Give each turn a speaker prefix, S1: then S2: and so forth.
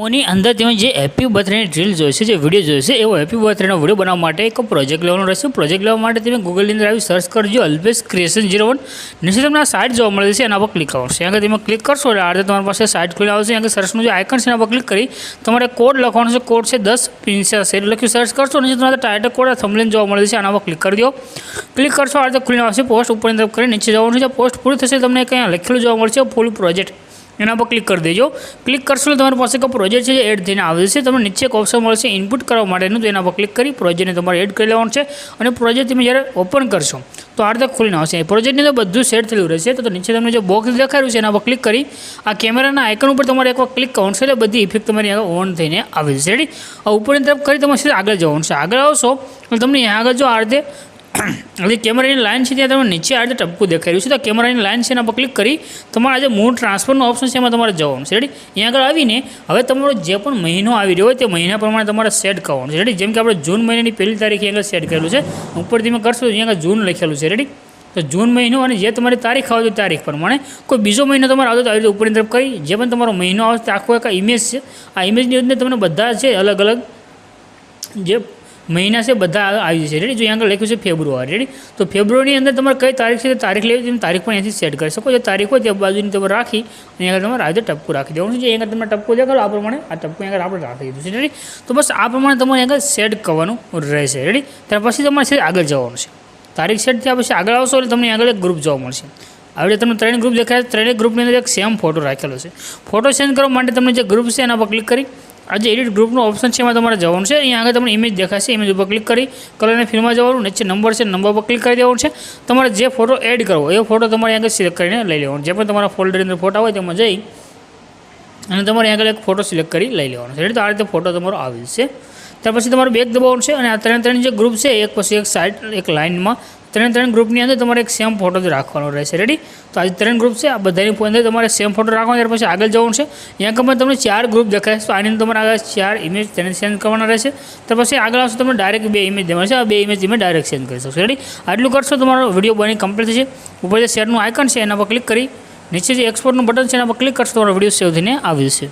S1: ઓની અંદર તમે જે હેપી બર્થડેની રીલ જોઈશે જે વિડીયો જોઈશે એવો હેપી બર્થડેનો વિડીયો બનાવવા માટે એક પ્રોજેક્ટ લેવાનો રહેશે। પ્રોજેક્ટ લેવા માટે તમે ગૂગલની અંદર આવી સર્ચ કરજો અલ્પેશ ક્રિએશન 01। નીચે તમને આ સાઇટ જોવા મળે છે, એના પર ક્લિક કરવાનું છે। આગળ તમે ક્લિક કરશો એટલે આ તમારી પાસે સાઇટ ખુલી આવશે। આગળ સર્ચનું જે આઇકન છે એના પર ક્લિક કરી તમારે કોડ લખવાનો છે। કોડ છે 1085 લખ્યું સર્ચ કરશો। નીચે તમારે ટાઇટલ કોડ થંબનેલ જોવા મળે છે, આના પર ક્લિક કરી દો। ક્લિક કરશો આ ખુલીને આવશે પોસ્ટ ઉપરની તરફ કરી નીચે જવાનું છે। પોસ્ટ પૂરી થશે તમને કંઈ લખેલું જોવા મળશે ફૂલ પ્રોજેક્ટ, એના પર ક્લિક કરી દેજો। ક્લિક કરશો એટલે તમારી પાસે એક પ્રોજેક્ટ છે જે એડ થઈને આવે છે। તમને નીચે એક ઓપ્શન મળશે ઇનપુટ કરવા માટેનું, તો એના પર ક્લિક કરી પ્રોજેક્ટને તમારે એડ કરી લેવાનું છે। અને પ્રોજેક્ટ તમે જ્યારે ઓપન કરશો તો આ રીતે ખુલીને આવશે। પ્રોજેક્ટની અંદર બધું સેટ થયેલું રહેશે। તો નીચે તમને જે બોક્સ દેખાડ્યું છે એના પર ક્લિક કરી આ કેમેરાના આઇકન ઉપર તમારે એકવાર ક્લિક કરવાનું છે એટલે બધી ઇફેક્ટ તમારી આગળ ઓન થઈને આવે છે। રેડી? ઉપરની તરફ કરી તમારે સીધા આગળ જવાનું છે। આગળ આવશો એટલે તમને અહીંયા આગળ જો આ રીતે કેમેરાની લાઇન છે ત્યાં તમે નીચે આ રીતે ટપકું દેખાઈ રહ્યું છે, તો કેમેરાની લાઇન છે એના પર ક્લિક કરી તમારા જે મૂળ ટ્રાન્સફરનો ઓપ્શન છે એમાં તમારે જવાનું છે। રેડી? અહીંયા આગળ આવીને હવે તમારો જે પણ મહિનો આવી રહ્યો હોય તે મહિના પ્રમાણે તમારે સેટ કરવાનું છે। રેડી? જેમ કે આપણે જૂન મહિનાની પહેલી તારીખે આગળ સેટ કરેલું છે, ઉપર તમે કરશો અહીંયા આગળ જૂન લખેલું છે। રેડી? તો જૂન મહિનો અને જે તમારી તારીખ આવે તો તારીખ પ્રમાણે કોઈ બીજો મહિનો તમારે આવતો તો આવી રીતે ઉપરની તરફ કરી જે પણ તમારો મહિનો આવે તે આખો એક ઇમેજ છે, આ ઇમેજની અંદર તમને બધા છે અલગ અલગ જે મહિના છે બધા આવી જશે। રેડી? જો અહીંયા આગળ લખ્યું છે ફેબ્રુઆરી। રેડી? તો ફેબ્રુઆરીની અંદર તમારે કઈ તારીખ છે તે તારીખ લેવી, તમે તારીખ પણ અહીંથી સેટ કરી શકો। જે તારીખ હોય તે બાજુની તમે રાખી અને આગળ તમારે આવી રીતે ટપકું રાખી દેવાનું છે। અહીંયા તમે ટપકું દેખાડો આ પ્રમાણે આ ટપકું આગળ આપણે રાખી દીધું છે। રેડી? તો બસ આ પ્રમાણે તમારે આગળ સેટ કરવાનું રહેશે। રેડી? ત્યાર પછી તમારે છે આગળ જવાનું છે। તારીખ સેટ થયા પછી આગળ આવશો એટલે તમને આગળ એક ગ્રુપ જોવા મળશે। આવી રીતે તમને 3 ગ્રુપ દેખાય, 3 ગ્રુપની અંદર એક સેમ ફોટો રાખેલો છે। ફોટો સેન્ડ કરવા માટે તમને જે ગ્રુપ છે એના પર ક્લિક કરી આ જે એડિટ ગ્રુપનો ઓપ્શન છે એમાં તમારે જવાનું છે। અહીંયા આગળ તમને ઇમેજ દેખાશે, ઇમેજ ઉપર ક્લિક કરી કલરને ફિલ્મમાં જવાનું, નીચે નંબર છે નંબર પર ક્લિક કરી દેવાનું છે। તમારે જે ફોટો એડ કરવો એ ફોટો તમારે આગળ સિલેક્ટ કરીને લઈ લેવાનો, જે પણ તમારા ફોલ્ડરની અંદર ફોટા હોય તેમાં જઈ અને તમારે આગળ એક ફોટો સિલેક્ટ કરી લઈ લેવાનો છે। તો આ રીતે ફોટો તમારો આવી જશે। ત્યાર પછી તમારે બેક દબાવવાનું છે અને આ 3 જે ગ્રુપ છે એક પછી એક સાઇડ એક લાઇનમાં 3 ગ્રુપની અંદર તમારે એક સેમ ફોટો જ રાખવાનો રહેશે। રેડી? તો આ 3 ગ્રુપ છે આ બધાની અંદર તમારે સેમ ફોટો રાખવાનો, ત્યાર પછી આગળ જવાનું છે। અહીંયા કમાં તમને 4 ગ્રુપ દેખાય તો આની તમારે આગળ 4 ઇમેજ તેને સેન્ડ કરવાના રહેશે। ત્યાર પછી આગળ આવશે તમને ડાયરેક્ટ 2 ઇમેજ દેવાના છે, આ 2 ઇમેજ તમે ડાયરેક્ટ સેન્ડ કરી શકશો। રેડી? આટલું કરશો તમારો વિડીયો બની કમ્પ્લીટ થશે। ઉપર જે શેરનું આઇકન છે એના પર ક્લિક કરી નીચે જે એક્સપોર્ટનું બટન છે એના પર ક્લિક કરશો તમારો વિડીયો સેવ થઈને આવી જશે।